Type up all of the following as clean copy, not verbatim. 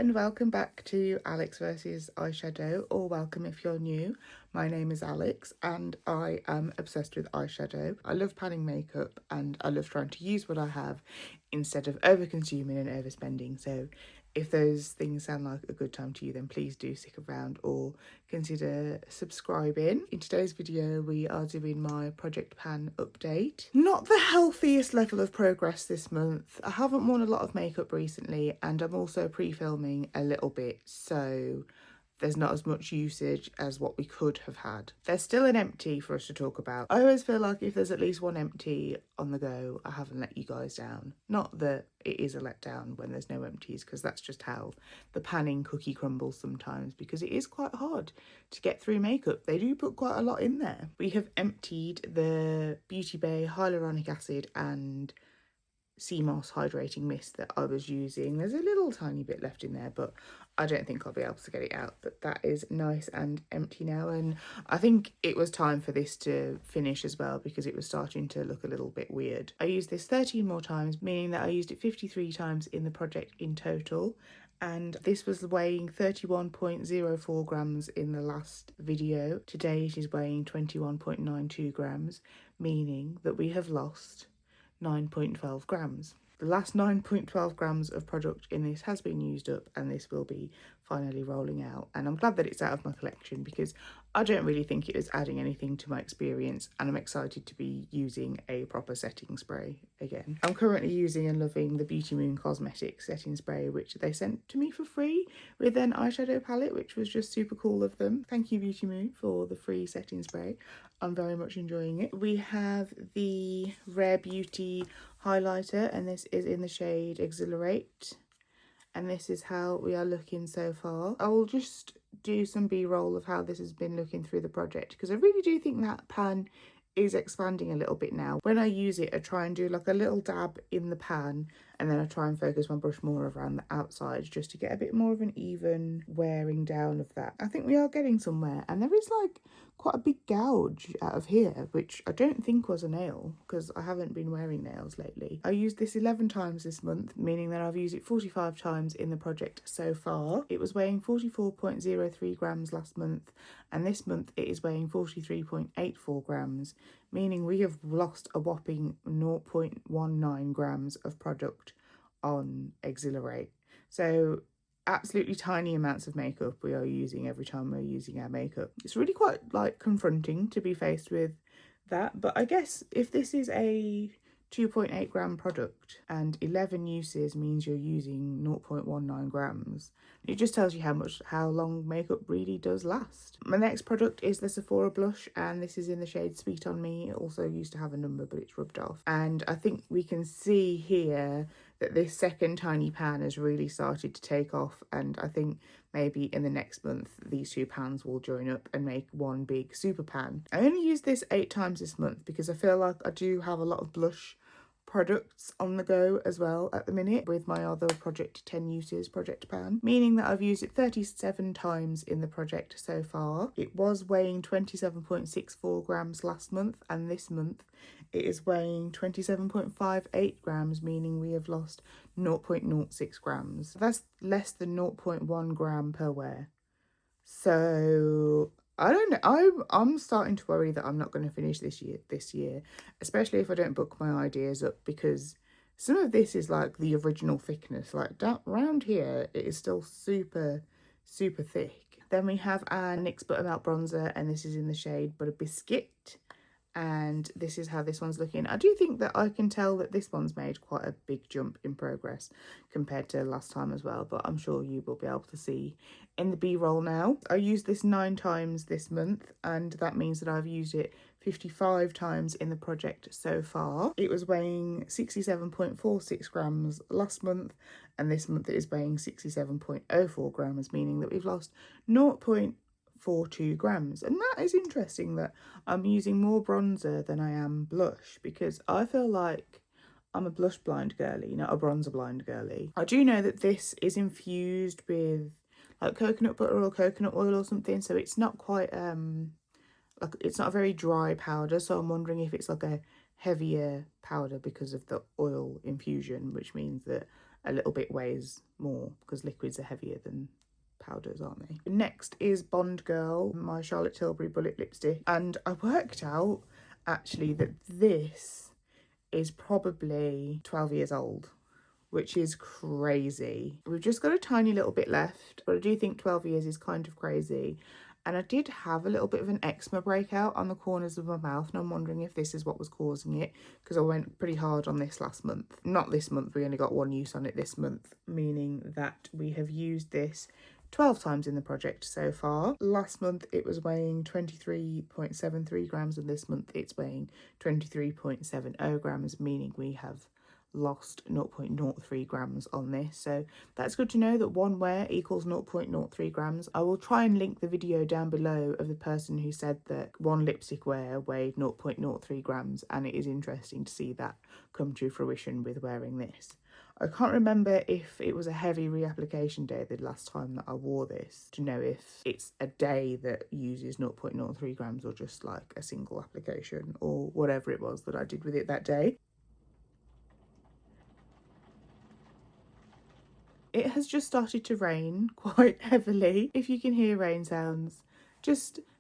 and welcome back to Alex versus Eyeshadow, or welcome if you're new. My name is Alex and I am obsessed with eyeshadow. I love panning makeup and I love trying to use what I have instead of over consuming and overspending. So if those things sound like a good time to you, then please do stick around or consider subscribing. In today's video, we are doing my project pan update. Not the healthiest level of progress this month. I haven't worn a lot of makeup recently and I'm also pre-filming a little bit, so there's not as much usage as what we could have had. There's still an empty for us to talk about. I always feel like if there's at least one empty on the go, I haven't let you guys down. Not that it is a letdown when there's no empties, because that's just how the panning cookie crumbles sometimes, because it is quite hard to get through makeup. They do put quite a lot in there. We have emptied the Beauty Bay hyaluronic acid and sea moss hydrating mist that I was using. There's a little tiny bit left in there, but I don't think I'll be able to get it out. But that is nice and empty now, and I think it was time for this to finish as well because it was starting to look a little bit weird. I used this 13 more times, meaning that I used it 53 times in the project in total, and this was weighing 31.04 grams in the last video. Today it is weighing 21.92 grams, meaning that we have lost 9.12 grams. The last 9.12 grams of product in this has been used up, and this will be finally rolling out, and I'm glad that it's out of my collection because I don't really think it is adding anything to my experience, and I'm excited to be using a proper setting spray again. I'm currently using and loving the Beauty Moon Cosmetics setting spray, which they sent to me for free with an eyeshadow palette, which was just super cool of them. Thank you, Beauty Moon, for the free setting spray. I'm very much enjoying it. We have the Rare Beauty highlighter, and this is in the shade Exhilarate, and this is how we are looking so far. I will just do some b-roll of how this has been looking through the project, because I really do think that pan is expanding a little bit now. When I use it, I try and do like a little dab in the pan, and then I try and focus my brush more around the outside just to get a bit more of an even wearing down of that. I think we are getting somewhere, and there is like quite a big gouge out of here, which I don't think was a nail because I haven't been wearing nails lately. I used this 11 times this month, meaning that I've used it 45 times in the project so far. It was weighing 44.03 grams last month, and this month it is weighing 43.84 grams, meaning we have lost a whopping 0.19 grams of product on Exhilarate. So absolutely tiny amounts of makeup we are using every time we're using our makeup. It's really quite like confronting to be faced with that, but I guess if this is a 2.8 gram product and 11 uses means you're using 0.19 grams, it just tells you how long makeup really does last. My next product is the Sephora blush, and this is in the shade Sweet on Me. It also used to have a number, but it's rubbed off, and I think we can see here that this second tiny pan has really started to take off, and I think maybe in the next month these two pans will join up and make one big super pan. I only used this 8 times this month because I feel like I do have a lot of blush products on the go as well at the minute with my other project 10 uses project pan, meaning that I've used it 37 times in the project so far. It was weighing 27.64 grams last month, and this month it is weighing 27.58 grams, meaning we have lost 0.06 grams. That's less than 0.1 gram per wear. So I don't know. I'm starting to worry that I'm not going to finish this year, especially if I don't book my ideas up, because some of this is like the original thickness. Like down around here, it is still super, super thick. Then we have our NYX Buttermelt bronzer, and this is in the shade Butter Biscuit. And this is how this one's looking. I do think that I can tell that this one's made quite a big jump in progress compared to last time as well, but I'm sure you will be able to see in the b-roll now. I used this 9 times this month, and that means that I've used it 55 times in the project so far. It was weighing 67.46 grams last month, and this month it is weighing 67.04 grams, meaning that we've lost 0.42 grams. And that is interesting that I'm using more bronzer than I am blush, because I feel like I'm a blush blind girly, not a bronzer blind girly. I do know that this is infused with like coconut butter or coconut oil or something, so it's not quite like it's not a very dry powder, so I'm wondering if it's like a heavier powder because of the oil infusion, which means that a little bit weighs more because liquids are heavier than powders, aren't they? Next is Bond Girl, my Charlotte Tilbury bullet lipstick, and I worked out actually that this is probably 12 years old, which is crazy. We've just got a tiny little bit left, but I do think 12 years is kind of crazy. And I did have a little bit of an eczema breakout on the corners of my mouth, and I'm wondering if this is what was causing it, because I went pretty hard on this last month. Not this month, we only got one use on it this month, meaning that we have used this 12 times in the project so far. Last month it was weighing 23.73 grams, and this month it's weighing 23.70 grams, meaning we have lost 0.03 grams on this. So that's good to know that one wear equals 0.03 grams. I will try and link the video down below of the person who said that one lipstick wear weighed 0.03 grams, and it is interesting to see that come to fruition with wearing this. I can't remember if it was a heavy reapplication day the last time that I wore this to know if it's a day that uses 0.03 grams or just like a single application or whatever it was that I did with it that day. It has just started to rain quite heavily. If you can hear rain sounds,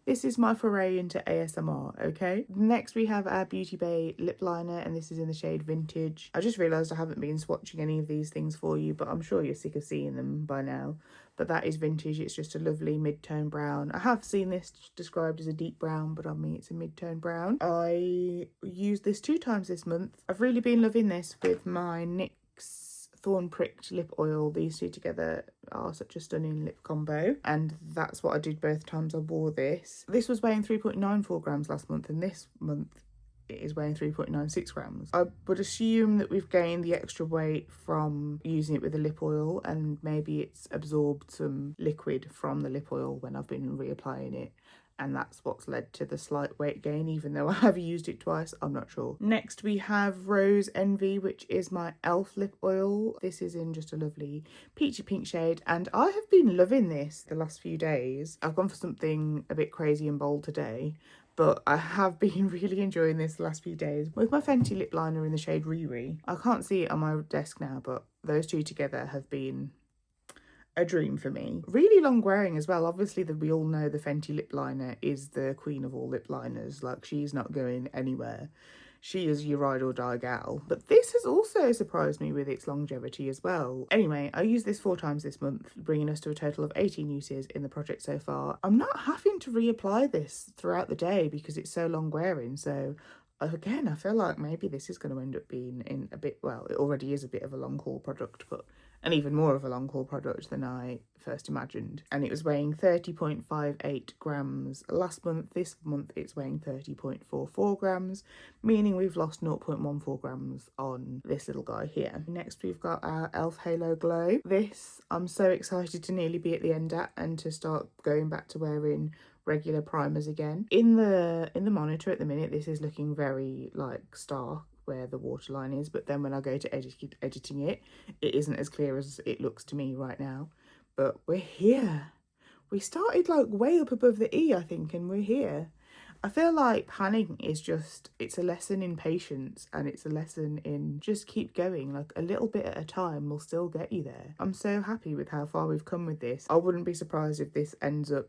this is my foray into ASMR, okay? Next we have our Beauty Bay lip liner, and this is in the shade Vintage. I just realised I haven't been swatching any of these things for you, but I'm sure you're sick of seeing them by now. But that is Vintage. It's just a lovely mid-tone brown. I have seen this described as a deep brown, but on me it's a mid-tone brown. I used this 2 times this month. I've really been loving this with my NYX Thorn Pricked lip oil. These two together are such a stunning lip combo, and that's what I did both times I wore this. This was weighing 3.94 grams last month, and this month it is weighing 3.96 grams. I would assume that we've gained the extra weight from using it with the lip oil, and maybe it's absorbed some liquid from the lip oil when I've been reapplying it, and that's what's led to the slight weight gain, even though I have used it twice. I'm not sure. Next we have Rose Envy, which is my elf lip oil. This is in just a lovely peachy pink shade, and I have been loving this the last few days. I've gone for something a bit crazy and bold today, but I have been really enjoying this the last few days with my Fenty lip liner in the shade Riri. I can't see it on my desk now, but those two together have been a dream for me. Really long wearing as well. Obviously we all know the Fenty lip liner is the queen of all lip liners. Like, she's not going anywhere. She is your ride or die gal. But this has also surprised me with its longevity as well. Anyway, I used this 4 times this month, bringing us to a total of 18 uses in the project so far. I'm not having to reapply this throughout the day because it's so long wearing. So again, I feel like maybe this is going to end up being in a bit, well, it already is a bit of a long haul product, but and even more of a long haul product than I first imagined. And it was weighing 30.58 grams last month. This month it's weighing 30.44 grams, meaning we've lost 0.14 grams on this little guy here. Next we've got our Elf Halo Glow. This I'm so excited to nearly be at the end at, and to start going back to wearing regular primers again. In the monitor at the minute, this is looking very like stark where the waterline is, but then when I go to editing it, it isn't as clear as it looks to me right now. But we're here. We started like way up above the E, I think, and we're here. I feel like panning is just, it's a lesson in patience, and it's a lesson in just keep going. Like, a little bit at a time will still get you there. I'm so happy with how far we've come with this. I wouldn't be surprised if this ends up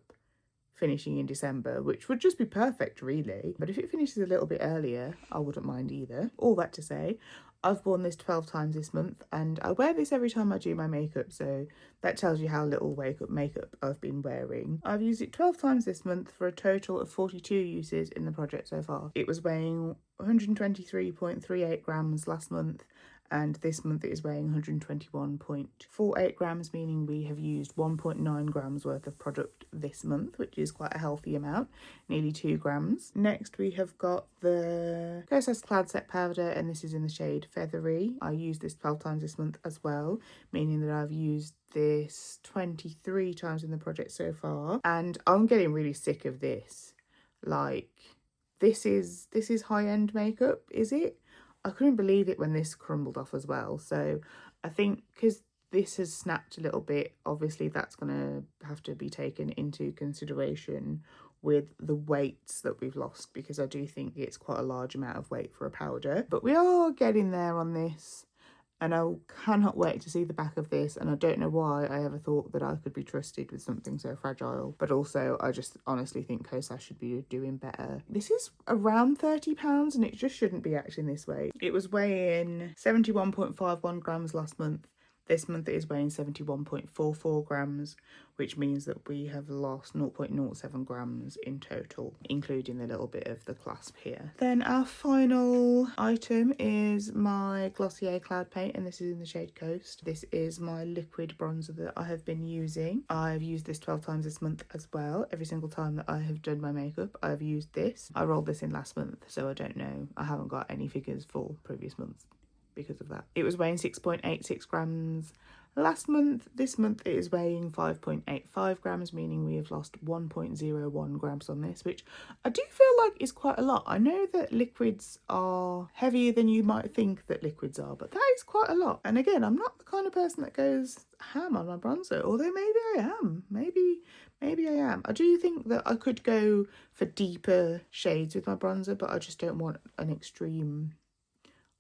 finishing in December, which would just be perfect really. But if it finishes a little bit earlier, I wouldn't mind either. All that to say, I've worn this 12 times this month, and I wear this every time I do my makeup, so that tells you how little makeup I've been wearing. I've used it 12 times this month for a total of 42 uses in the project so far. It was weighing 123.38 grams last month, and this month it is weighing 121.48 grams, meaning we have used 1.9 grams worth of product this month, which is quite a healthy amount, nearly 2 grams. Next we have got the Kosas Cloud Set Powder, and this is in the shade Feathery. I used this 12 times this month as well, meaning that I've used this 23 times in the project so far, and I'm getting really sick of this. Like, this is high-end makeup, is it? I couldn't believe it when this crumbled off as well. So I think because this has snapped a little bit, obviously that's going to have to be taken into consideration with the weights that we've lost, because I do think it's quite a large amount of weight for a powder. But we are getting there on this. and I cannot wait to see the back of this. And I don't know why I ever thought that I could be trusted with something so fragile, but also I just honestly think Kosas should be doing better. This is around £30 and it just shouldn't be acting this way. It was weighing 71.51 grams last month. This month it is weighing 71.44 grams, which means that we have lost 0.07 grams in total, including the little bit of the clasp here. Then our final item is my Glossier Cloud Paint, and this is in the shade Coast. This is my liquid bronzer that I have been using. I've used this 12 times this month as well. Every single time that I have done my makeup, I've used this. I rolled this in last month, so I don't know. I haven't got any figures for previous months because of that. It was weighing 6.86 grams last month. This month it is weighing 5.85 grams, meaning we have lost 1.01 grams on this, which I do feel like is quite a lot. I know that liquids are heavier than you might think that liquids are, but that is quite a lot. And again, I'm not the kind of person that goes ham on my bronzer, although maybe I am. Maybe I am. I do think that I could go for deeper shades with my bronzer, but I just don't want an extreme.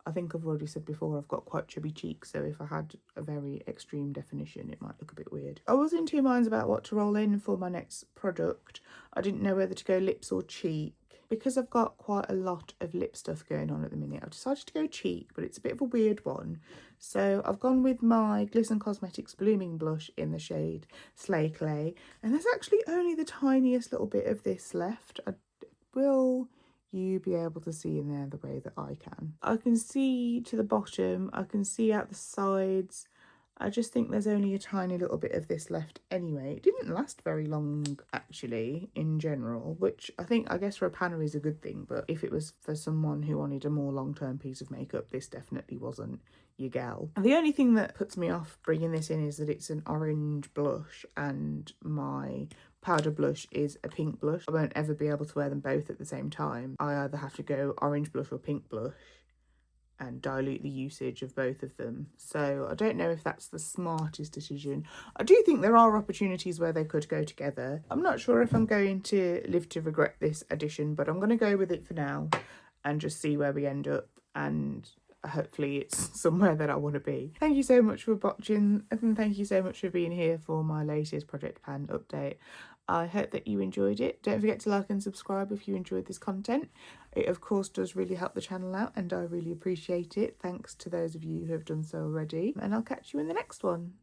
I think I've already said before, I've got quite chubby cheeks, so if I had a very extreme definition, it might look a bit weird. I was in two minds about what to roll in for my next product. I didn't know whether to go lips or cheek. Because I've got quite a lot of lip stuff going on at the minute, I've decided to go cheek, but it's a bit of a weird one. So I've gone with my Glisten Cosmetics Blooming Blush in the shade Slay Clay, and there's actually only the tiniest little bit of this left. Will you be able to see in there the way that I can? I can see to the bottom, I can see out the sides. I just think there's only a tiny little bit of this left anyway. It didn't last very long actually in general, which I guess for a panner is a good thing, but if it was for someone who wanted a more long-term piece of makeup, this definitely wasn't your gal. And the only thing that puts me off bringing this in is that it's an orange blush and my powder blush is a pink blush. I won't ever be able to wear them both at the same time. I either have to go orange blush or pink blush and dilute the usage of both of them. So I don't know if that's the smartest decision. I do think there are opportunities where they could go together. I'm not sure if I'm going to live to regret this addition, but I'm going to go with it for now and just see where we end up, and hopefully it's somewhere that I want to be. Thank you so much for watching, and thank you so much for being here for my latest Project Pan update. I hope that you enjoyed it. Don't forget to like and subscribe if you enjoyed this content. It of course does really help the channel out and I really appreciate it. Thanks to those of you who have done so already, and I'll catch you in the next one.